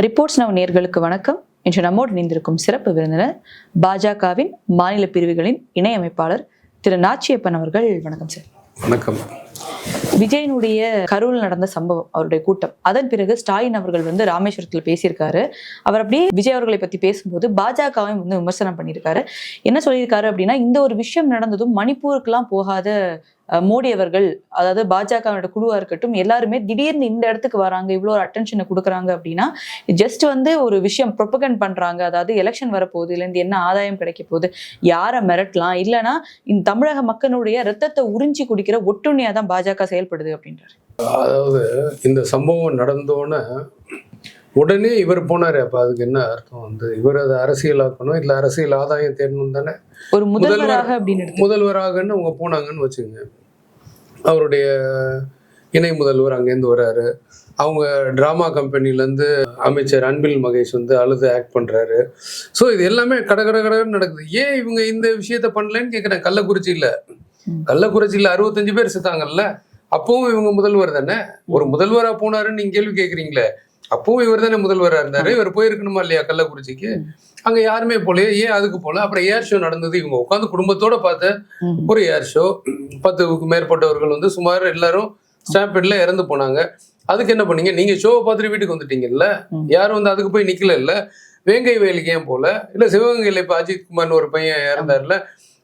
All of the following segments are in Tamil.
ரிப்போர்ட்ஸ் நவ் நேயர்களுக்கு வணக்கம். இன்று நம்மோடு இணைந்திருக்கும் சிறப்பு விருந்தினர் பாஜகவின் மாநில பிரிவுகளின் இணையமைப்பாளர் திரு நாச்சியப்பன் அவர்கள். வணக்கம் சார். வணக்கம். விஜயனுடைய கரூரில் நடந்த சம்பவம், அவருடைய கூட்டம், அதன் பிறகு ஸ்டாலின் அவர்கள் ராமேஸ்வரத்தில் பேசியிருக்காரு. அவர் அப்படியே விஜய் அவர்களை பத்தி பேசும்போது பாஜகவையும் விமர்சனம் பண்ணியிருக்காரு. என்ன சொல்லியிருக்காரு அப்படின்னா, இந்த ஒரு விஷயம் நடந்ததும் மணிப்பூருக்கெல்லாம் போகாத மோடி அவர்கள், அதாவது பாஜகவோட குழுவா இருக்கட்டும், எல்லாருமே திடீர்னு இந்த இடத்துக்கு வராங்க, இவ்வளோ ஒரு அட்டென்ஷனை கொடுக்குறாங்க அப்படின்னா ஜஸ்ட் ஒரு விஷயம் ப்ரொபகண்ட் பண்றாங்க. அதாவது எலெக்ஷன் வரப்போகுது, இல்லைந்து என்ன ஆதாயம் கிடைக்க போகுது, யாரை மிரட்டலாம், இல்லைன்னா இந்த தமிழக மக்களுடைய ரத்தத்தை உறிஞ்சி குடிக்கிற ஒட்டுண்ணியா தான் பாஜக செயல்படுது அப்படின்றாரு. அதாவது இந்த சம்பவம் நடந்தோன்னே உடனே இவர் போனாரு. அப்ப அதுக்கு என்ன அர்த்தம்? இவர் அதை அரசியலாக்கணும், இல்ல அரசியல் ஆதாயம் தேடணும் தானே. ஒரு முதல்வராகன்னு அவங்க போனாங்கன்னு வச்சுங்க. அவருடைய இணை முதல்வர் அங்கேருந்து வர்றாரு. அவங்க டிராமா கம்பெனிலேருந்து அமைச்சர் அன்பில் மகேஷ் அழுது ஆக்ட் பண்ணுறாரு. ஸோ இது எல்லாமே கடகடன்னு நடக்குது. ஏன் இவங்க இந்த விஷயத்த பண்ணலன்னு கேட்குறேன். கள்ளக்குறிச்சியில் 65 பேர் செத்தாங்கல்ல, அப்பவும் இவங்க முதல்வர் தானே. ஒரு முதல்வராக போனாருன்னு நீங்கள் கேள்வி கேட்குறீங்களே, அப்பவும் இவர் தானே முதல்வராக இருந்தாரு. இவர் போயிருக்கணுமா இல்லையா கள்ளக்குறிச்சிக்கு? அங்க யாருமே போல. ஏன் அதுக்கு போல? அப்புறம் ஏர் ஷோ நடந்தது. இவங்க உட்காந்து குடும்பத்தோட பார்த்த ஒரு ஏர் ஷோ. 10க்கும் மேற்பட்டவர்கள் சுமார் எல்லாரும் ஸ்டாம்பேட்ல இறந்து போனாங்க. அதுக்கு என்ன பண்ணீங்க? நீங்க ஷோவை பார்த்துட்டு வீட்டுக்கு வந்துட்டீங்கல்ல. யாரும் அதுக்கு போய் நிக்கல. இல்ல வேங்கை வயலுக்கு ஏன் போல? இல்ல சிவகங்கையில இப்ப அஜித் குமார்னு ஒரு பையன் இறந்தாருல.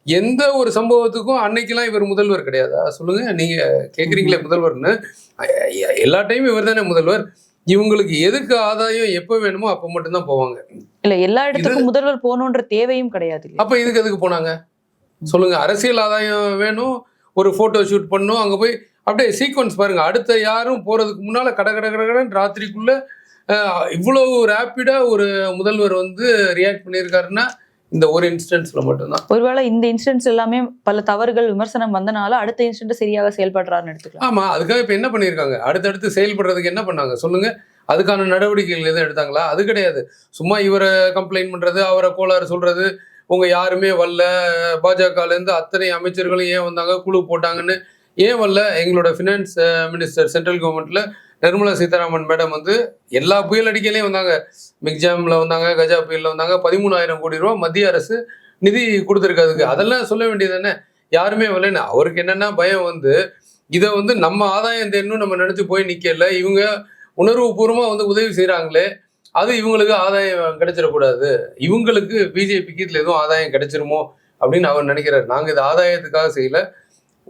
எந்த ஒரு சம்பவத்துக்கும் அன்னைக்கெல்லாம் இவர் முதல்வர் கிடையாதா? சொல்லுங்க. நீங்க கேக்குறீங்களே முதல்வர்னு. எல்லா டைமும் இவர் தானே முதல்வர். இவங்களுக்கு எதுக்கு ஆதாயம் எப்ப வேணுமோ அப்ப மட்டும்தான் போவாங்க. இல்ல எல்லா இடத்துக்கும் முதல்வர் போகணுன்ற தேவையும் கிடையாது. அப்ப இதுக்கு எதுக்கு போனாங்க சொல்லுங்க? அரசியல் ஆதாயம் வேணும், ஒரு போட்டோ ஷூட் பண்ணும். அங்க போய் அப்படியே சீக்வன்ஸ் பாருங்க. அடுத்த யாரும் போறதுக்கு முன்னால கடகடன்னு ராத்திரிக்குள்ள இவ்வளவு ரேப்பிடா ஒரு முதல்வர் ரியாக்ட் பண்ணியிருக்காருன்னா இந்த ஒரு இன்ஸ்டன்ஸ்ல மட்டும்தான். ஒருவேளை இந்த இன்சிடென்ட்ஸ் எல்லாமே பல தவறுகள் விமர்சனம் வந்தனால அடுத்த இன்சிடென்ட் சரியாக செயல்படுறாருன்னு எடுத்துக்கலாம். ஆமா, அதுக்காக இப்ப என்ன பண்ணிருக்காங்க? அடுத்தடுத்து செயல்படுறதுக்கு என்ன பண்ணாங்க சொல்லுங்க? அதுக்கான நடவடிக்கைகள் எதுவும் எடுத்தாங்களா? அது கிடையாது. சும்மா இவரை கம்ப்ளைண்ட் பண்றது, அவரை கோளாறு சொல்றது, உங்க யாருமே வரல, பாஜகல இருந்து அத்தனை அமைச்சர்களும் ஏன் வந்தாங்க, குழு போட்டாங்கன்னு ஏன் வரல? எங்களோட ஃபினான்ஸ் மினிஸ்டர் சென்ட்ரல் கவர்மெண்ட்ல நிர்மலா சீதாராமன் மேடம் எல்லா புயல் அடிக்கையிலையும் வந்தாங்க. மிக்ஜாம்ல வந்தாங்க, கஜா புயல்ல வந்தாங்க. 13,000 கோடி ரூபாய் மத்திய அரசு நிதி கொடுத்துருக்காதுக்கு. அதெல்லாம் சொல்ல வேண்டியது தானே. யாருமே வரலன்னு. அவருக்கு என்னன்னா பயம், இதை நம்ம ஆதாயம் தேடணும் நம்ம நினைச்சு போய் நிக்கல. இவங்க உணர்வு பூர்வமா உதவி செய்யறாங்களே, அது இவங்களுக்கு ஆதாயம் கிடைச்சிடக்கூடாது. இவங்களுக்கு பிஜேபிக்கு இதுல எதுவும் ஆதாயம் கிடைச்சிருமோ அப்படின்னு அவர் நினைக்கிறாரு. நாங்க இது ஆதாயத்துக்காக செய்யல,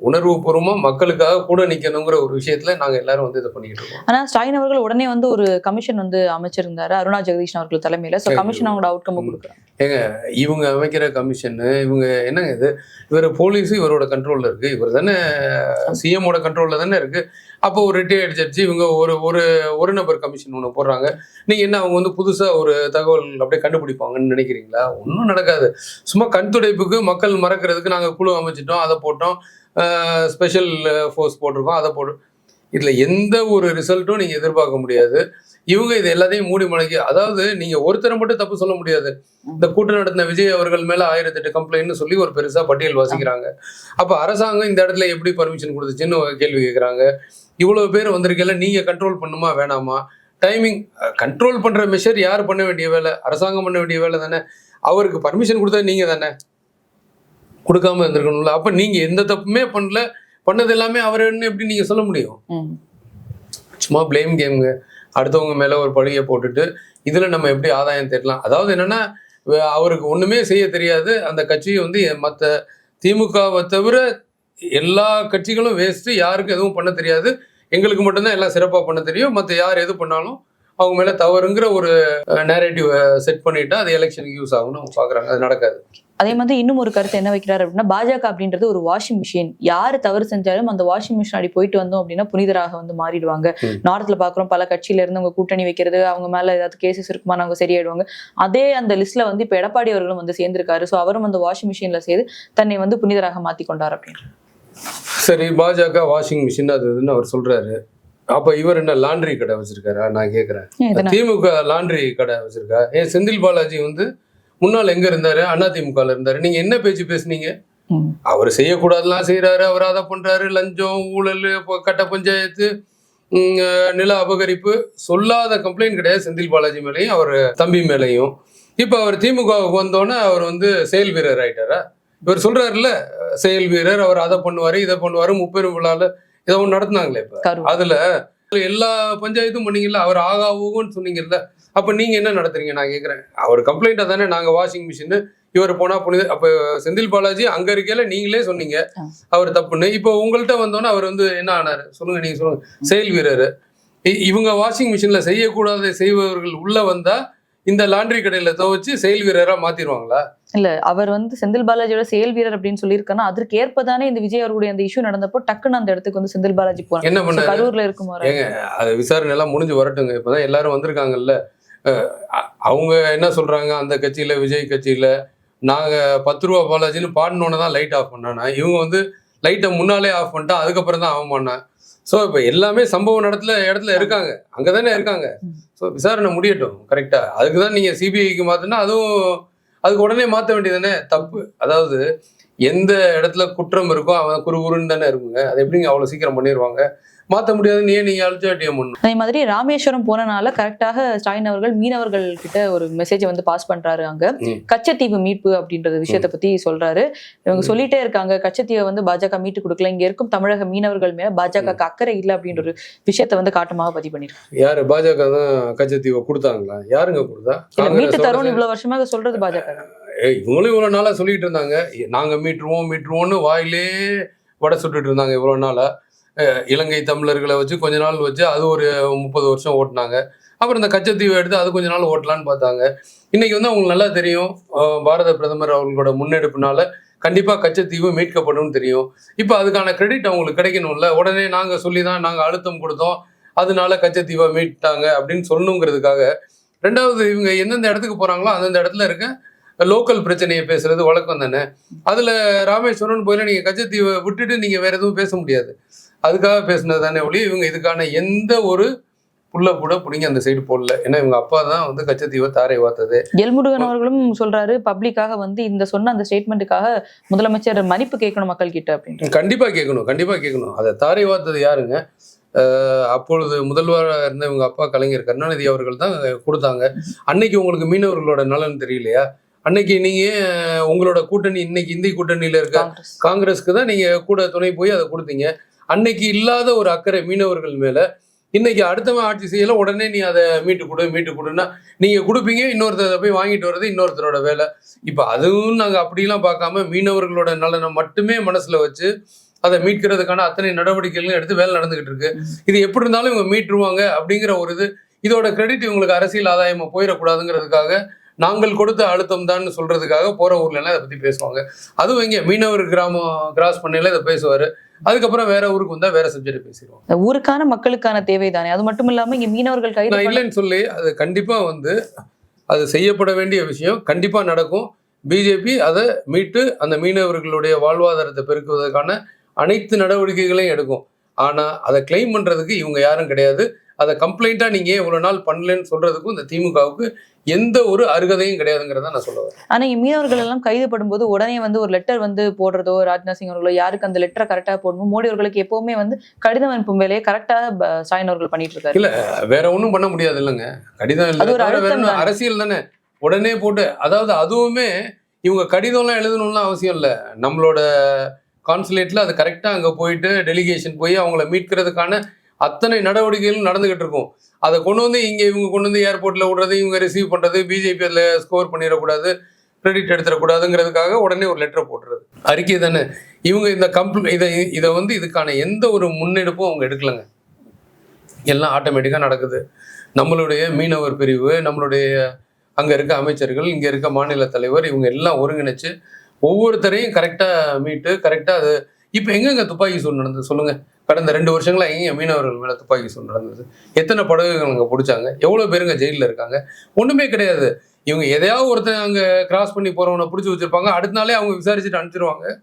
உணர்வு பூர்வமா மக்களுக்காக கூட நிக்கணுங்கிற ஒரு விஷயத்துல நாங்க எல்லாரும் இதை பண்ணிட்டு இருக்கோம். ஆனா ஸ்டாலின் அவர்கள் உடனே ஒரு கமிஷன் அமைச்சிருந்தாரு, அருணா ஜெகதீஷன் அவர்கள் தலைமையில. கமிஷன் அவங்களோட அவுட்கம் கொடுக்குறாங்க. ஏங்க, இவங்க அமைக்கிற கமிஷன் இவங்க என்னங்க இது? இவர் போலீஸ் இவரோட கண்ட்ரோல்ல இருக்கு. இவர் தானே சிஎம்மோட கண்ட்ரோல்ல தானே இருக்கு. அப்போ ஒரு ரிட்டையர்ட் ஜட்ஜி இவங்க ஒரு நபர் கமிஷன் ஒன்று போடுறாங்க. நீங்க என்ன அவங்க புதுசா ஒரு தகவல் அப்படியே கண்டுபிடிப்பாங்கன்னு நினைக்கிறீங்களா? ஒன்றும் நடக்காது. சும்மா கண் துடைப்புக்கு மக்கள் மறக்கிறதுக்கு நாங்கள் குழு அமைச்சிட்டோம், அதை போட்டோம், ஸ்பெஷல் ஃபோர்ஸ் போட்டிருக்கோம், அதை போட்டு இதுல எந்த ஒரு ரிசல்ட்டும் நீங்க எதிர்பார்க்க முடியாது. இவங்க இது எல்லாத்தையும் மூடி மடக்கி, அதாவது நீங்க ஒருத்தரை மட்டும் தப்பு சொல்ல முடியாது. இந்த கூட்டம் நடத்தின விஜய் அவர்கள் மேல 1008 கம்ப்ளைண்ட்னு சொல்லி ஒரு பெருசா பட்டியல் வாசிக்கிறாங்க. அப்ப அரசாங்கம் இந்த இடத்துல எப்படி பர்மிஷன் கொடுத்துச்சுன்னு கேள்வி கேட்கிறாங்க. இவ்வளவு பேர் வந்திருக்கல, நீங்க கண்ட்ரோல் பண்ணுமா வேணாமா? டைமிங் கண்ட்ரோல் பண்ற மெஷர் யார் பண்ண வேண்டிய வேலை? அரசாங்கம் பண்ண வேண்டிய வேலை தானே. அவருக்கு பர்மிஷன் கொடுத்தா நீங்க தானே, கொடுக்காம இருந்திருக்கணும்ல. அப்ப நீங்க எந்த தப்புமே பண்ணல, பண்ணது எல்லாமே அவருன்னு எப்படி நீங்க சொல்ல முடியும்? சும்மா பிளேம் கேம்ங்க. அடுத்தவங்க மேல ஒரு பழியை போட்டுட்டு இதுல நம்ம எப்படி ஆதாயம் தேடலாம்? அதாவது என்னன்னா, அவருக்கு ஒண்ணுமே செய்ய தெரியாது. அந்த கட்சி மற்ற திமுகவை தவிர எல்லா கட்சிகளும் வேஸ்ட், யாருக்கும் எதுவும் பண்ண தெரியாது, எங்களுக்கு மட்டும்தான் எல்லாம் சிறப்பா பண்ண தெரியும், மற்ற யார் எது பண்ணாலும் அவங்க மேல தவறுங்கிற ஒரு நேரேட்டிவ் செட் பண்ணிட்டா அது எலெக்ஷனுக்கு யூஸ் ஆகும்னு அவங்க பாக்குறாங்க. அது நடக்காது. அதே மாதிரி இன்னும் ஒரு கருத்து என்ன வைக்கிறாரு அப்படின்னா, பாஜக அப்படின்றது ஒரு வாஷிங் மிஷின். யாரு தவறு செஞ்சாலும் அந்த வாஷிங் மிஷின் அடி போயிட்டு வந்தோம் அப்படின்னா புனிதராக மாறிடுவாங்க. நார்த்ல பாக்குறோம், பல கட்சியில இருந்து அவங்க கூட்டணி வைக்கிறது, அவங்க மேல ஏதாவது கேசஸ் இருக்குமான்னு அவங்க சரியாயிடுவாங்க. அதே அந்த லிஸ்ட்ல இப்ப எடப்பாடி அவர்களும் சேர்ந்திருக்காரு. சோ அவரும் அந்த வாஷிங் மிஷின்ல செய்து தன்னை புனிதராக மாத்தி கொண்டார் அப்படின்னு. சரி, பாஜக வாஷிங் மிஷின் அதுன்னு அவர் சொல்றாரு. அப்ப இவர் என்ன லாண்ட்ரி கடை வச்சிருக்காரா? நான் கேக்குறேன். திமுக லாண்ட்ரி கடை வச்சிருக்கா? ஏன் செந்தில் பாலாஜி முன்னாள் எங்க இருந்தாரு? அதிமுகல இருந்தாரு. நீங்க என்ன பேச்சு பேசுனீங்க? அவர் செய்யக்கூடாதுலாம் செய்யறாரு, அவர் அதை பண்றாரு, லஞ்சம், ஊழல், கட்ட பஞ்சாயத்து, நில அபகரிப்பு சொல்லாத கம்ப்ளைண்ட் கிடையாது செந்தில் பாலாஜி மேலேயும் அவர் தம்பி மேலேயும். இப்போ அவர் திமுகவுக்கு வந்தோன்னே அவர் செயல் வீரர் ஆயிட்டாரா? இவர் சொல்றாருல்ல செயல் வீரர், அவர் அதை பண்ணுவாரு இதை பண்ணுவாரு, முப்பெரும் விழால இதை ஒன்று நடத்துனாங்களே. இப்போ அதுல எல்லா பஞ்சாயத்தும் பண்ணீங்கல்ல, அவர் ஆகா ஊகன்னு சொன்னீங்கல்ல, அப்ப நீங்க என்ன நடத்துறீங்க நான் கேட்கிறேன். அவர் கம்ப்ளைண்ட் தானே, நாங்க வாஷிங் மிஷின் இவர் போனா புனித. அப்ப செந்தில் பாலாஜி அங்க இருக்கையில நீங்களே சொன்னீங்க அவர் தப்புன்னு. இப்போ உங்கள்கிட்ட வந்தோன்னா அவர் என்ன ஆனாரு சொல்லுங்க, நீங்க சொல்லுங்க. செயல் வீரர். இவங்க வாஷிங் மிஷின்ல செய்யக்கூடாத செய்பவர்கள் உள்ள வந்தா இந்த லாண்ட்ரி கடையில துவச்சு செயல் வீரரா மாத்திடுவாங்களா? இல்ல, அவர் செந்தில் பாலாஜியோட செயல் வீரர் அப்படின்னு சொல்லியிருக்காருன்னா அதற்கு ஏற்பதானே இந்த விஜய் அவர்களுடைய அந்த இஷ்யூ நடந்தப்போ டக்குன்னு அந்த இடத்துக்கு செந்தில் பாலாஜி போறாங்க. என்ன பண்ண கரூர்ல இருக்குமாறு ஏங்க அது விசாரணை எல்லாம் முடிஞ்சு வரட்டுங்க. இப்பதான் எல்லாரும் வந்திருக்காங்கல்ல. அவங்க என்ன சொல்றாங்க, அந்த கட்சியில விஜய் கட்சியில நாங்க 10 ரூபா பாலாஜின்னு பாடினோன்னு தான் லைட் ஆஃப் பண்ணானா, இவங்க லைட்டை முன்னாலே ஆஃப் பண்ணிட்டா அதுக்கப்புறம் தான் ஆஃப் பண்ணா. ஸோ இப்போ எல்லாமே சம்பவம் இடத்துல இருக்காங்க, அங்கதானே இருக்காங்க. ஸோ விசாரணை முடியட்டும் கரெக்டா. அதுக்கு தான் நீங்க சிபிஐக்கு மாத்தினா அதுக்கு உடனே மாற்ற வேண்டியதானே. தப்பு, அதாவது எந்த இடத்துல குற்றம் இருக்கோ அவன் குறுகுறுன்னு தானே இருக்குங்க. அது எப்படிங்க அவ்வளோ சீக்கிரம் பண்ணிடுவாங்க? மாற்ற முடியாதுன்னு நீங்க அழிச்சாட்டியம் பண்ணணும். அதே மாதிரி ராமேஸ்வரம் போனனால கரெக்டாக ஸ்டாலின் அவர்கள் மீனவர்கள் கிட்ட ஒரு மெசேஜ் பாஸ் பண்றாரு. அங்க கச்சத்தீவு மீட்பு அப்படின்ற விஷயத்த பத்தி சொல்றாரு. இவங்க சொல்லிட்டே இருக்காங்க கச்சத்தீவை பாஜக மீட்டு கொடுக்கல, இங்க இருக்கும் தமிழக மீனவர்கள் மேல பாஜக அக்கறை இல்லை அப்படின்ற ஒரு விஷயத்த காட்டமாக பதிவு பண்ணிருக்காங்க. யாரு பாஜக தான் கச்சத்தீவை கொடுத்தாங்களா? யாருங்க கொடுத்தா? மீட்டு தரோன்னு இவ்வளவு வருஷமாக சொல்றது பாஜக. இவங்களும் இவ்வளவு நாளா சொல்லிட்டு இருந்தாங்க நாங்க மீட்டுருவோம்னு வாயிலே வடை சுட்டுட்டு இருந்தாங்க இவ்வளவு நாளா. இலங்கை தமிழர்களை வச்சு கொஞ்ச நாள் வச்சு அது ஒரு 30 வருஷம் ஓட்டினாங்க. அப்புறம் இந்த கச்சத்தீவை எடுத்து அது கொஞ்ச நாள் ஓட்டலான்னு பார்த்தாங்க. இன்னைக்கு அவங்களுக்கு நல்லா தெரியும் பாரத பிரதமர் அவர்களோட முன்னெடுப்புனால கண்டிப்பா கச்சத்தீவு மீட்கப்படும் தெரியும். இப்போ அதுக்கான கிரெடிட் அவங்களுக்கு கிடைக்கணும்ல. உடனே நாங்க சொல்லி தான் நாங்க அழுத்தம் கொடுத்தோம் அதனால கச்சத்தீவை மீட்டாங்க அப்படின்னு சொல்லணுங்கிறதுக்காக. ரெண்டாவது இவங்க எந்தெந்த இடத்துக்கு போறாங்களோ அந்தந்த இடத்துல இருக்க லோக்கல் பிரச்சனையை பேசுறது வழக்கம் தானே. அதுல ராமேஸ்வரன் போயில நீங்க கச்சத்தீவை விட்டுட்டு நீங்க வேற எதுவும் பேச முடியாது. அதுக்காக பேசினது தானே ஒளி. இவங்க இதுக்கான எந்த ஒரு புள்ள கூட பிடிங்க அந்த சைடு போடல. ஏன்னா இவங்க அப்பா தான் கச்சத்தீவை தாரை வார்த்தது. எல்முருகன் அவர்களும் சொல்றாரு பப்ளிக்காக இந்த சொன்ன அந்த ஸ்டேட்மெண்ட்டுக்காக முதலமைச்சர் மன்னிப்பு கேட்கணும் மக்கள் கிட்ட அப்படின்னு. கண்டிப்பா கேட்கணும். அதை தாரை வார்த்தது யாருங்க? அப்பொழுது முதல்வராக இருந்த இவங்க அப்பா கலைஞர் கருணாநிதி அவர்கள் தான் கொடுத்தாங்க. அன்னைக்கு உங்களுக்கு மீனவர்களோட நலன் தெரியலையா? அன்னைக்கு நீங்க உங்களோட கூட்டணி இன்னைக்கு இந்திய கூட்டணியில இருக்க காங்கிரஸ்க்கு தான் நீங்க கூட துணை போய் அதை கொடுத்தீங்க. அன்னைக்கு இல்லாத ஒரு அக்கறை மீனவர்கள் மேல இன்னைக்கு அடுத்தவன் ஆட்சி செய்யல உடனே நீ அதை மீட்டு கொடுன்னா நீங்க கொடுப்பீங்க. இன்னொருத்தர் போய் வாங்கிட்டு வர்றது இன்னொருத்தரோட வேலை. இப்ப அதுவும் நாங்க அப்படிலாம் பார்க்காம மீனவர்களோட நலனை மட்டுமே மனசுல வச்சு அதை மீட்கிறதுக்கான அத்தனை நடவடிக்கைகளும் எடுத்து வேலை நடந்துகிட்டு இருக்கு. இது எப்படி இருந்தாலும் இவங்க மீட்டுருவாங்க அப்படிங்கிற ஒரு இதோட கிரெடிட் இவங்களுக்கு அரசியல் ஆதாயமா போயிடக்கூடாதுங்கிறதுக்காக நாங்கள் கொடுத்த அழுத்தம் தான் சொல்றதுக்காக போற ஊர்ல எல்லாம் இதை பத்தி பேசுவாங்க. அதுவும் இங்க மீனவர் கிராமம் கிராஸ் பண்ணையில இதை பேசுவாரு. அதுக்கப்புறம் வேற ஊருக்கு வந்தா வேற சப்ஜெக்ட் பேசிடுவாங்க. ஊருக்கான மக்களுக்கான தேவைதானே. அது மட்டும் இல்லாம இங்க மீனவர்கள் கைது இல்லைன்னு சொல்லி அது கண்டிப்பா அது செய்யப்பட வேண்டிய விஷயம். கண்டிப்பா நடக்கும். பிஜேபி அதை மீட்டு அந்த மீனவர்களுடைய வாழ்வாதாரத்தை பெருக்குவதற்கான அனைத்து நடவடிக்கைகளையும் எடுக்கும். ஆனா அதை கிளைம் பண்றதுக்கு இவங்க யாரும் கிடையாது. அதை கம்ப்ளைண்டா நீங்க இவ்வளவு நாள் பண்ணலன்னு சொல்றதுக்கும் இந்த திமுகவுக்கு எந்த ஒரு அருகதையும் கிடையாதுங்கிறத நான் சொல்லுவேன். ஆனா மீனவர்கள் எல்லாம் கைது படும்போது உடனே ஒரு லெட்டர் போடுறதோ ராஜ்நாத் சிங் அவர்களோ யாருக்கு அந்த லெட்டரை கரெக்டா போடணும். மோடி அவர்களுக்கு எப்பவுமே கடிதம் அனுப்பும் வேலையை கரெக்டா ஸ்டாலின் அவர்கள் பண்ணிட்டு இருக்காரு. இல்ல வேற ஒண்ணும் பண்ண முடியாது இல்லைங்க. கடிதம் இல்ல அரசியல் தானே உடனே போட்டு. அதாவது அதுவுமே இவங்க கடிதம்லாம் எழுதணும்லாம் அவசியம் இல்லை. நம்மளோட கான்சுலேட்ல அது கரெக்டா அங்க போயிட்டு டெலிகேஷன் போய் அவங்கள மீட்கிறதுக்கான அத்தனை நடவடிக்கைகளும் நடந்துகிட்டு இருக்கும். அதை இவங்க கொண்டு வந்து ஏர்போர்ட்ல விடுறது, இவங்க ரிசீவ் பண்றது, பிஜேபி அதுல ஸ்கோர் பண்ணிடக்கூடாது, கிரெடிட் எடுத்துடக்கூடாதுங்கிறதுக்காக உடனே ஒரு லெட்டர் போட்டுறது அறிக்கை தானே. இவங்க இந்த இதை இதுக்கான எந்த ஒரு முன்னெடுப்பும் அவங்க எடுக்கலைங்க. எல்லாம் ஆட்டோமேட்டிக்கா நடக்குது. நம்மளுடைய மீனவர் பிரிவு, நம்மளுடைய அங்க இருக்க அமைச்சர்கள், இங்க இருக்க மாநில தலைவர், இவங்க எல்லாம் ஒருங்கிணைச்சு ஒவ்வொருத்தரையும் கரெக்டா மீட்டு கரெக்டா அது. இப்ப எங்கெங்க துப்பாக்கி சூடு நடந்தது சொல்லுங்க? கடந்த 2 வருஷங்களா எங்க மீனவர்கள் மேல துப்பாக்கி சூடு நடந்தது? எத்தனை படகுகள் அங்க பிடிச்சாங்க? எவ்வளவு பேருங்க ஜெயில இருக்காங்க? ஒண்ணுமே கிடையாது. இவங்க எதையாவது ஒருத்தன் அங்க கிராஸ் பண்ணி போறவனை பிடிச்சி வச்சிருப்பாங்க. அடுத்த நாளே அவங்க விசாரிச்சுட்டு அனுப்பிச்சிருவாங்க.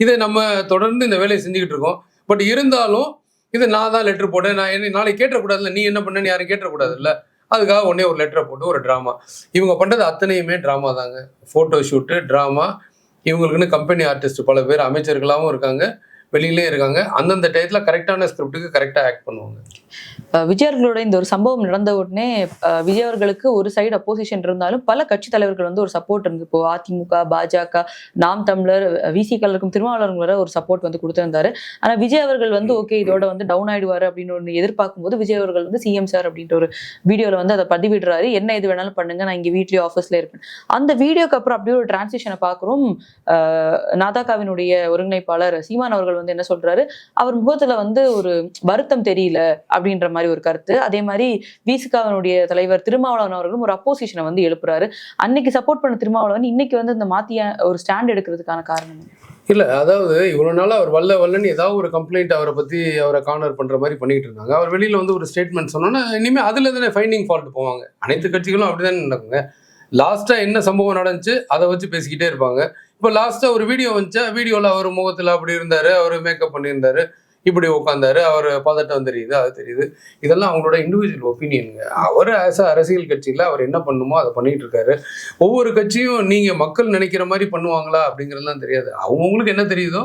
இதை நம்ம தொடர்ந்து இந்த வேலையை செஞ்சுக்கிட்டு இருக்கோம். பட் இருந்தாலும் இது நான் தான் லெட்டர் போட்டேன், நான் என்ன நாளைக்கு கேட்டக்கூடாதுல்ல, நீ என்ன பண்ணன்னு யாரும் கேட்டக்கூடாதுல்ல. அதுக்காக உடனே ஒரு லெட்டரை போட்டு ஒரு ட்ராமா. இவங்க பண்றது அத்தனையுமே ட்ராமா தாங்க. Photo shoot drama. இவங்களுக்குன்னு கம்பெனி ஆர்டிஸ்ட் பல பேர் அமைச்சர்களாகவும் இருக்காங்க, வெளியிலே இருக்காங்க. அந்தந்த டயத்துல கரெக்டான ஸ்கிரிப்டுக்கு கரெக்டா ஆக்ட் பண்ணுவாங்க. விஜய் அவர்களோட இந்த ஒரு சம்பவம் நடந்த உடனே விஜய் அவர்களுக்கு ஒரு சைடு அப்போசிஷன் இருந்தாலும் பல கட்சி தலைவர்கள் வந்து ஒரு சப்போர்ட் இருந்து, இப்போ அதிமுக, பாஜக, நாம் தமிழர், விசிகளுக்கும் திருமாவளவன் வர ஒரு சப்போர்ட் வந்து கொடுத்திருந்தாரு. ஆனா விஜய் அவர்கள் வந்து ஓகே இதோட வந்து டவுன் ஆயிடுவாரு அப்படின்னு ஒன்று எதிர்பார்க்கும் போது விஜய் அவர்கள் வந்து சிஎம் சார் அப்படின்ற ஒரு வீடியோல வந்து அதை பதிவிடுறாரு. என்ன இது வேணாலும் பண்ணுங்க, நான் இங்க வீட்லயே ஆஃபீஸ்ல இருப்பேன். அந்த வீடியோக்கு அப்புறம் அப்படியே ஒரு டிரான்சிஷனை பார்க்குறோம். நாதாகாவினுடைய ஒருங்கிணைப்பாளர் சீமான் அவர்கள் வந்து என்ன சொல்றாரு, அவர் முகத்துல வந்து ஒரு வருத்தம் தெரியல அப்படின்ற மாதிரி ஒரு கருத்து. அதே மாதிரி விசிகாவினுடைய தலைவர் திருமாவளவன் அவர்களும் ஒரு அப்போசிஷனை வந்து எழுப்புறாரு. அன்னைக்கு சப்போர்ட் பண்ண திருமாவளவன் இன்னைக்கு வந்து இந்த மாத்திய ஒரு ஸ்டாண்ட் எடுக்கிறதுக்கான காரணம் இல்ல, அதாவது இவ்வளவு நாளா அவர் வல்லன்னு ஏதாவது ஒரு கம்ப்ளைண்ட் அவரை பத்தி அவரை கார்னர் பண்ற மாதிரி பண்ணிட்டு இருந்தாங்க. அவர் வெளியில வந்து ஒரு ஸ்டேட்மெண்ட் சொன்னோன்னா இனிமே அதுல தானே ஃபைண்டிங் ஃபால்ட் போவாங்க. அனைத்து கட்சிகளும் அப்படிதான் நடக்குங்க. லாஸ்டா என்ன சம்பவம் நடந்துச்சு அதை வச்சு பேசிக்கிட்டே இருப்பாங்க. இப்போ லாஸ்டா ஒரு வீடியோ வந்துச்சா, வீடியோல அவர் முகத்துல அப்படி இருந்தாரு, அவர் மேக்கப் பண்ணியிருந்தாரு, இப்படி உட்காந்தாரு, அவர் பதட்டம் தெரியுது, அது தெரியுது. இதெல்லாம் அவங்களோட இண்டிவிஜுவல் ஒப்பீனியனுங்க. அவர் ஆஸ் அரசியல் கட்சியில் அவர் என்ன பண்ணுமோ அதை பண்ணிட்டு இருக்காரு. ஒவ்வொரு கட்சியும் நீங்க மக்கள் நினைக்கிற மாதிரி பண்ணுவாங்களா அப்படிங்கிறதுலாம் தெரியாது. அவங்களுக்கு என்ன தெரியுதோ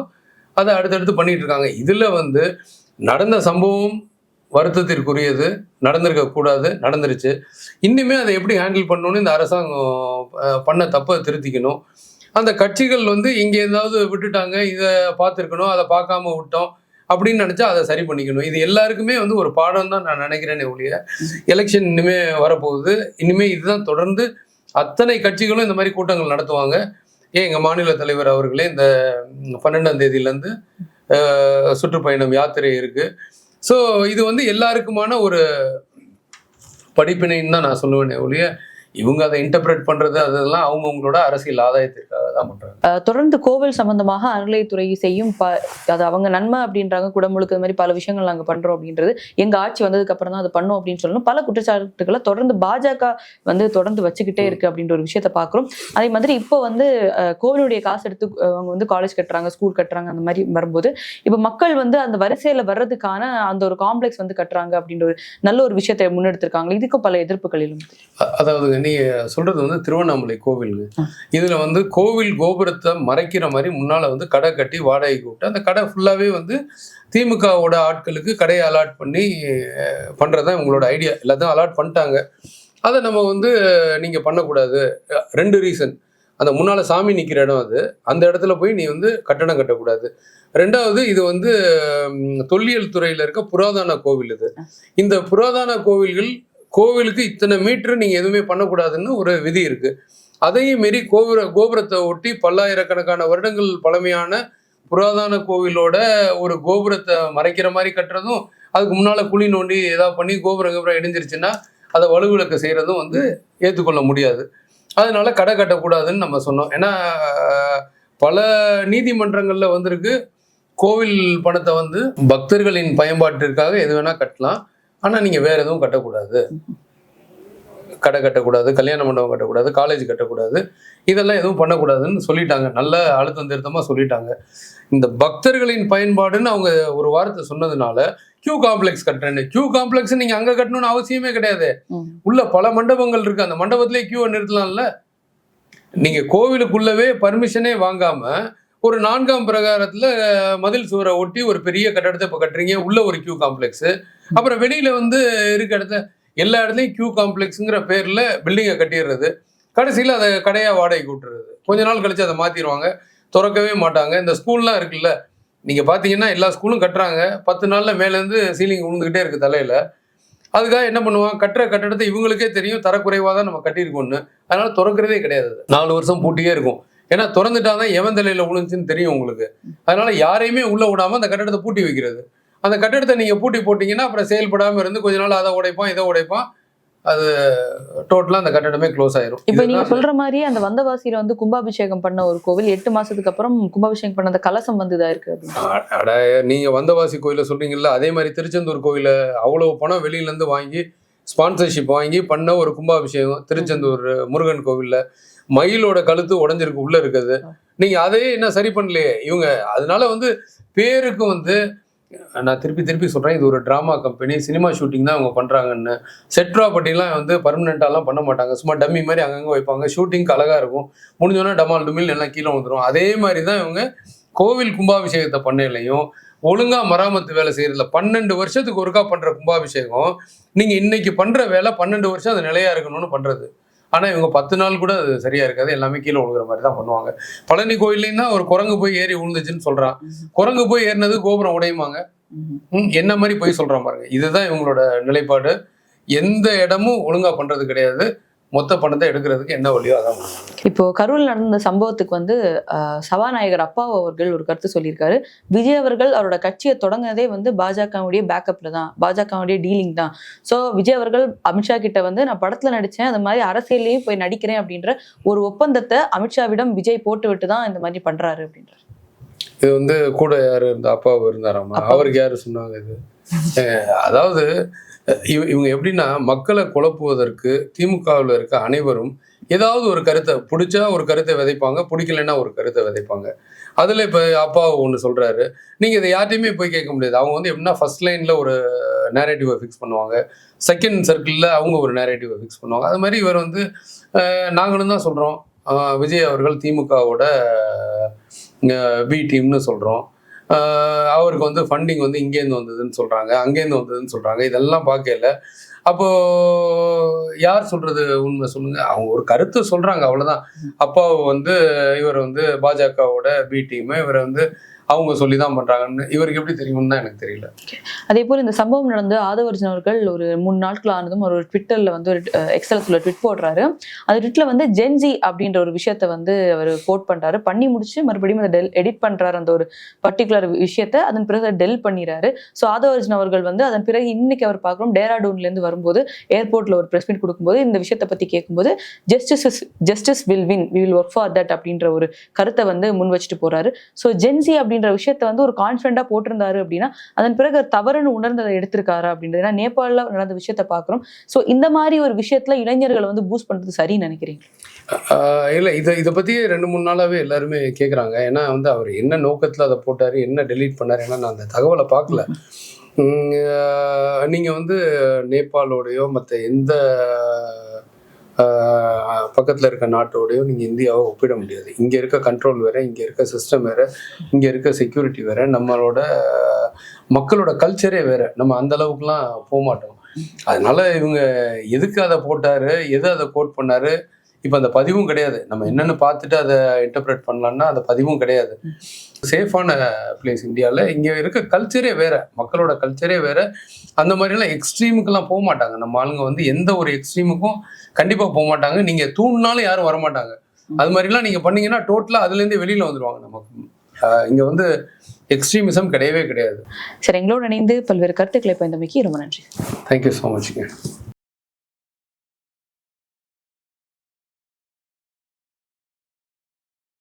அதை அடுத்தடுத்து பண்ணிட்டு இருக்காங்க. இதுல வந்து நடந்த சம்பவம் வருத்தத்திற்குரியது, நடந்திருக்க கூடாது, நடந்துருச்சு. இன்னுமே அதை எப்படி ஹேண்டில் பண்ணணும்னு இந்த அரசாங்கம் பண்ண தப்பை திருத்திக்கணும். அந்த கட்சிகள் வந்து இங்க ஏதாவது விட்டுட்டாங்க, இதை பார்த்துருக்கணும், அதை பார்க்காம விட்டோம் அப்படின்னு நினைச்சா அதை சரி பண்ணிக்கணும். இது எல்லாருக்குமே வந்து ஒரு பாடம் தான் நான் நினைக்கிறேனே ஒழிய, எலெக்ஷன் இனிமே வரப்போகுது, இனிமே இதுதான் தொடர்ந்து அத்தனை கட்சிகளும் இந்த மாதிரி கூட்டங்கள் நடத்துவாங்க. எங்க மாநில தலைவர் அவர்களே இந்த 12ஆம் தேதியிலேருந்து சுற்றுப்பயணம் யாத்திரை இருக்கு. ஸோ இது வந்து எல்லாருக்குமான ஒரு படிப்பினைன்னு தான் நான் சொல்லுவேனே ஒழிய, இவங்க அதை இன்டர்பிரேட் பண்றது அதெல்லாம் அவங்கவுங்களோட அரசியல் ஆதாயத்திற்காக தான் பண்றாங்க. தொடர்ந்து கோவில் சம்பந்தமாக அறநிலையத்துறை செய்யும் அது அவங்க நன்மை அப்படின்றாங்க, குடமுழுக்கு மாதிரி பல விஷயங்கள் நாங்க பண்றோம் அப்படின்றது, எங்க ஆட்சி வந்ததுக்கு அப்புறம் தான் அது பண்ணும் அப்படின்னு சொல்லணும். பல குற்றச்சாட்டுகளை தொடர்ந்து பாஜக வந்து தொடர்ந்து வச்சுக்கிட்டே இருக்கு அப்படின்ற ஒரு விஷயத்த பாக்குறோம். அதே மாதிரி இப்போ வந்து கோவிலுடைய காசு எடுத்து அவங்க வந்து காலேஜ் கட்டுறாங்க, ஸ்கூல் கட்டுறாங்க, அந்த மாதிரி வரும்போது இப்போ மக்கள் வந்து அந்த வரிசையில வர்றதுக்கான அந்த ஒரு காம்ப்ளெக்ஸ் வந்து கட்டுறாங்க அப்படின்ற ஒரு நல்ல ஒரு விஷயத்தை முன்னெடுத்திருக்காங்க. இதுக்கும் பல எதிர்ப்புகளிலும். அதாவது நீங்க சொல்றது வந்து திருவண்ணாமலை கோவிலுங்க. இதுல வந்து கோவில் கோபுரத்தை மறைக்கிற மாதிரி முன்னால வந்து கடை கட்டி வாடகைக்கு விட்டு அந்த கடை ஃபுல்லாவே வந்து திமுகவோட ஆட்களுக்கு கடையை அலாட் பண்ணி பண்றதுதான் இவங்களோட ஐடியா. எல்லாத்தையும் அலாட் பண்ணிட்டாங்க. அதை நம்ம வந்து நீங்க பண்ணக்கூடாது. 2 ரீசன். அந்த முன்னால சாமி நிக்கிற இடம், அது அந்த இடத்துல போய் நீ வந்து கட்டடம் கட்டக்கூடாது. 2வது, இது வந்து தொல்லியல் துறையில இருக்க புராதன கோவில். இது இந்த புராதன கோவிலுக்கு இத்தனை மீட்டர் நீங்க எதுவுமே பண்ணக்கூடாதுன்னு ஒரு விதி இருக்கு. அதையும் மீறி கோபுரத்தை ஒட்டி பல்லாயிரக்கணக்கான வருடங்கள் பழமையான புராதன கோவிலோட ஒரு கோபுரத்தை மறைக்கிற மாதிரி கட்டுறதும், அதுக்கு முன்னால குழி நோண்டி ஏதாவது பண்ணி கோபுரம் இடிஞ்சிருச்சுன்னா அதை வலுவிலக்க செய்யறதும் வந்து ஏற்றுக்கொள்ள முடியாது. அதனால கடை கட்டக்கூடாதுன்னு நம்ம சொன்னோம். ஏன்னா பல நீதிமன்றங்கள்ல வந்திருக்கு, கோவில் பணத்தை வந்து பக்தர்களின் பயன்பாட்டிற்காக எது வேணா கட்டலாம், ஆனா நீங்க வேற எதுவும் கட்டக்கூடாது, கடை கட்டக்கூடாது, கல்யாண மண்டபம் கட்டக்கூடாது, காலேஜ் கட்டக்கூடாது, இதெல்லாம் எதுவும் பண்ணக்கூடாதுன்னு சொல்லிட்டாங்க. நல்ல அழுத்தம் திருத்தமா சொல்லிட்டாங்க. இந்த பக்தர்களின் பயன்பாடுன்னு அவங்க ஒரு வார்த்தை சொன்னதுனால கியூ காம்ப்ளெக்ஸ் கட்டுறேன்னு, கியூ காம்ப்ளெக்ஸ் நீங்க அங்க கட்டணும்னு அவசியமே கிடையாது. உள்ள பல மண்டபங்கள் இருக்கு, அந்த மண்டபத்திலே கியூ நிறுத்தலாம்ல. நீங்க கோவிலுக்குள்ளவே பர்மிஷனே வாங்காம ஒரு 4ஆம் பிரகாரத்துல மதில் சுவரை ஒட்டி ஒரு பெரிய கட்டடத்தை இப்ப கட்டுறீங்க, உள்ள ஒரு கியூ காம்ப்ளெக்ஸ். அப்புறம் வெளியில வந்து இருக்க இடத்துல எல்லா இடத்துலையும் கியூ காம்ப்ளெக்ஸுங்கிற பேர்ல பில்டிங்கை கட்டிடுறது, கடைசியில் அதை கடையா வாடகைக்கு விட்டுறது. கொஞ்ச நாள் கழிச்சு அதை மாத்திடுவாங்க, திறக்கவே மாட்டாங்க. இந்த ஸ்கூல்லாம் இருக்குல்ல, நீங்க பாத்தீங்கன்னா எல்லா ஸ்கூலும் கட்டுறாங்க, 10 நாள்ல மேலேருந்து சீலிங் விழுந்துகிட்டே இருக்கு தலையில. அதுக்காக என்ன பண்ணுவாங்க, கட்டுற கட்டடத்தை இவங்களுக்கே தெரியும் தரக்குறைவாக தான் நம்ம கட்டியிருக்கோம்னு, அதனால திறக்கிறதே கிடையாது. 4 வருஷம் பூட்டியே இருக்கும். ஏன்னா திறந்துட்டாதான் எவன் தலையில விழுந்துச்சுன்னு தெரியும் உங்களுக்கு. அதனால யாரையுமே உள்ள விடாம அந்த கட்டடத்தை பூட்டி வைக்கிறது. அந்த கட்டடத்தை நீங்க பூட்டி போட்டீங்கன்னா அப்புறம் செயல்படாம இருந்து கொஞ்ச நாள் அதை உடைப்பான் இதை உடைப்பான், அது டோட்டலா அந்த கட்டடமே க்ளோஸ் ஆயிரும். இப்ப நீங்க சொல்ற மாதிரி அந்த வந்தவாசியில வந்து கும்பாபிஷேகம் பண்ண ஒரு கோவில் 8 மாசத்துக்கு அப்புறம் கும்பாபிஷேகம் பண்ண அந்த கலசம் வந்து இதா இருக்கு. நீங்க வந்தவாசி கோயில சொல்றீங்கல்ல, அதே மாதிரி திருச்செந்தூர் கோயில அவ்வளவு பணம் வெளியில இருந்து வாங்கி ஸ்பான்சர்ஷிப் வாங்கி பண்ண ஒரு கும்பாபிஷேகம் திருச்செந்தூர் முருகன் கோவில்ல மயிலோட கழுத்து உடஞ்சிருக்கு உள்ள இருக்குது. நீங்க அதையே என்ன சரி பண்ணலையே இவங்க. அதனால வந்து பேருக்கு வந்து நான் திருப்பி சொல்றேன், இது ஒரு டிராமா கம்பெனி, சினிமா ஷூட்டிங் தான் அவங்க பண்றாங்கன்னு. செட் ப்ராப்பர்ட்டிலாம் வந்து பர்மனெண்டாலாம் பண்ண மாட்டாங்க, சும்மா டம்மி மாதிரி அங்கங்க வைப்பாங்க. ஷூட்டிங்க்கு அழகா இருக்கும், முடிஞ்சோன்னா டமால் டுமில் எல்லாம் கீழே வந்துடும். அதே மாதிரி தான் இவங்க கோவில் கும்பாபிஷேகத்தை பண்ணலையும் ஒழுங்கா மராமத்து வேலை செய்யறதுல 12 வருஷத்துக்கு ஒருக்கா பண்ற கும்பாபிஷேகம் நீங்க இன்னைக்கு பண்ற வேலை 12 வருஷம் அது நிலையா இருக்கணும்னு பண்றது. ஆனா இவங்க 10 நாள் கூட அது சரியா இருக்காது, எல்லாமே கீழே விழுகிற மாதிரி தான் பண்ணுவாங்க. பழனி கோயில்லையும் தான் ஒரு குரங்கு போய் ஏறி விழுந்துச்சுன்னு சொல்றான். குரங்கு போய் ஏறினது கோபுரம் உடையுமாங்க? என்ன மாதிரி போய் சொல்றான் பாருங்க. இதுதான் இவங்களோட நிலைப்பாடு. எந்த இடமும் ஒழுங்கா பண்றது கிடையாது. மொத்த பணத்தை எடுக்கிறதுக்கு என்ன வழியோ அதான். இப்போ கரூர் நடந்த சம்பவத்துக்கு வந்து சபாநாயகர் அப்பாவு அவர்கள் ஒரு கருத்து சொல்லியிருக்காரு. விஜய் அவர்கள் அவரோட கட்சியை தொடங்கினதே வந்து பாஜகவுடைய பேக்கப்ல தான், பாஜகவுடைய டீலிங் தான். ஸோ விஜய் அவர்கள் அமித்ஷா கிட்ட வந்து நான் படத்துல நடிச்சேன், அந்த மாதிரி அரசியலையும் போய் நடிக்கிறேன் அப்படின்ற ஒரு ஒப்பந்தத்தை அமித்ஷாவிடம் விஜய் போட்டு விட்டு தான் இந்த மாதிரி பண்றாரு அப்படின்றாரு. இது வந்து கூட யாரு இருந்தா? அப்பாவு இருந்தாராமா? அவருக்கு யாரு சொன்னாங்க இது? அதாவது இவங்க எப்படின்னா மக்களை குழப்புவதற்கு திமுகவில் இருக்க அனைவரும் ஏதாவது ஒரு கருத்தை பிடிச்சா ஒரு கருத்தை விதைப்பாங்க, பிடிக்கலன்னா ஒரு கருத்தை விதைப்பாங்க. அதில் இப்போ அப்பா ஒன்று சொல்கிறாரு, நீங்கள் இதை யார்ட்டையுமே போய் கேட்க முடியாது. அவங்க வந்து எப்படின்னா ஃபர்ஸ்ட் லைனில் ஒரு நேரேட்டிவை ஃபிக்ஸ் பண்ணுவாங்க, செகண்ட் சர்க்கிளில் அவங்க ஒரு நேரேட்டிவை ஃபிக்ஸ் பண்ணுவாங்க. அது மாதிரி இவர் வந்து நாங்களும் தான் சொல்கிறோம், விஜய் அவர்கள் திமுகவோட பி டீம்னு சொல்கிறோம். அவருக்கு வந்து ஃபண்டிங் வந்து இங்கேருந்து வந்ததுன்னு சொல்கிறாங்க, அங்கேருந்து வந்ததுன்னு சொல்கிறாங்க. இதெல்லாம் பார்க்கல. அப்போது யார் சொல்கிறது உண்மை சொல்லுங்கள்? அவங்க ஒரு கருத்து சொல்கிறாங்க, அவ்வளோதான். அப்பாவை வந்து இவர் வந்து பாஜகவோட பி டீமு, இவரை வந்து அவங்க சொல்லி தான் பண்றாங்கன்னு இவருக்கு எப்படி தெரியும்னு தான் எனக்கு தெரியல. அதே போல இந்த சம்பவம் நடந்து ஆதவர்ஜன் அவர்கள் ஒரு 3 நாட்கள் ஆனதும் ஒரு ட்விட்டர்ல வந்து ஒரு எக்ஸலத்துல ட்விட் போடுறாரு. அந்த ட்விட்ல வந்து ஜென்ஜி அப்படின்ற ஒரு விஷயத்த வந்து அவர் கோட் பண்றாரு. பண்ணி முடிச்சு மறுபடியும் அதை எடிட் பண்றாரு அந்த ஒரு பர்டிகுலர் விஷயத்த. அதன் பிறகு டெல் பண்ணிடுறாரு. ஸோ ஆதவர்ஜன் அவர்கள் வந்து அதன் பிறகு இன்னைக்கு அவர் பார்க்குறோம் டேராடூன்ல இருந்து வரும்போது ஏர்போர்ட்ல ஒரு பிரஸ் மீட் கொடுக்கும்போது இந்த விஷயத்தை பத்தி கேட்கும்போது justice will win, we will work for that அப்படின்ற ஒரு கருத்தை வந்து முன் வச்சுட்டு போறாரு. ஸோ ஜென்ஜி அப்படின்ற விஷயத்த வந்து ஒரு கான்ஃபிடண்டா போட்டிருந்தாரு அப்படின்னா அதன் பிறகு தவறுன்னு உணர்ந்ததை எடுத்திருக்காரு அப்படின்றது. ஏன்னா நேபாளில் நடந்த விஷயத்த பார்க்குறோம். ஸோ இந்த மாதிரி ஒரு விஷயத்துல இளைஞர்களை வந்து பூஸ்ட் பண்றது சரின்னு நினைக்கிறீங்க? இல்லை, இதை பற்றி 2-3 நாளாகவே எல்லாருமே கேட்குறாங்க. ஏன்னா வந்து அவர் என்ன நோக்கத்தில் அதை போட்டார், என்ன டெலீட் பண்ணார், ஏன்னா நான் அந்த தகவலை பார்க்கல. நீங்கள் வந்து நேபாளோடையோ மற்ற எந்த பக்கத்தில் இருக்க நாட்டோடையோ நீங்கள் இந்தியாவை ஒப்பிட முடியாது. இங்கே இருக்க கண்ட்ரோல் வேறு, இங்கே இருக்க சிஸ்டம் வேறு, இங்கே இருக்க செக்யூரிட்டி வேறு, நம்மளோட மக்களோட கல்ச்சரே வேறு. நம்ம அந்த அளவுக்குலாம் போக மாட்டோம். அதனால இவங்க எதுக்கு அதை போட்டாரு, எது அதை கோட் பண்ணாரு, இப்போ அந்த பதிவும் கிடையாது. நம்ம என்னென்னு பார்த்துட்டு அதை இன்டர்பிரேட் பண்ணலான்னா அந்த பதிவும் கிடையாது. சேஃபான பிளேஸ் இந்தியாவில். இங்கே இருக்க கல்ச்சரே வேற, மக்களோட கல்ச்சரே வேற. அந்த மாதிரிலாம் எக்ஸ்ட்ரீமுக்கெல்லாம் போக மாட்டாங்க. நம்ம ஆளுங்க வந்து எந்த ஒரு எக்ஸ்ட்ரீமுக்கும் கண்டிப்பாக போக மாட்டாங்க. நீங்கள் தூண்டினாலும் யாரும் வரமாட்டாங்க. அது மாதிரிலாம் நீங்கள் பண்ணீங்கன்னா டோட்டலாக அதுலேருந்து வெளியில் வந்துடுவாங்க. நமக்கு இங்கே வந்து எக்ஸ்ட்ரீமிசம் கிடையவே கிடையாது. சரி, எங்களோட இணைந்து பல்வேறு கருத்துக்களை பயந்தமைக்கு ரொம்ப நன்றி. Thank you so மச்ங்க.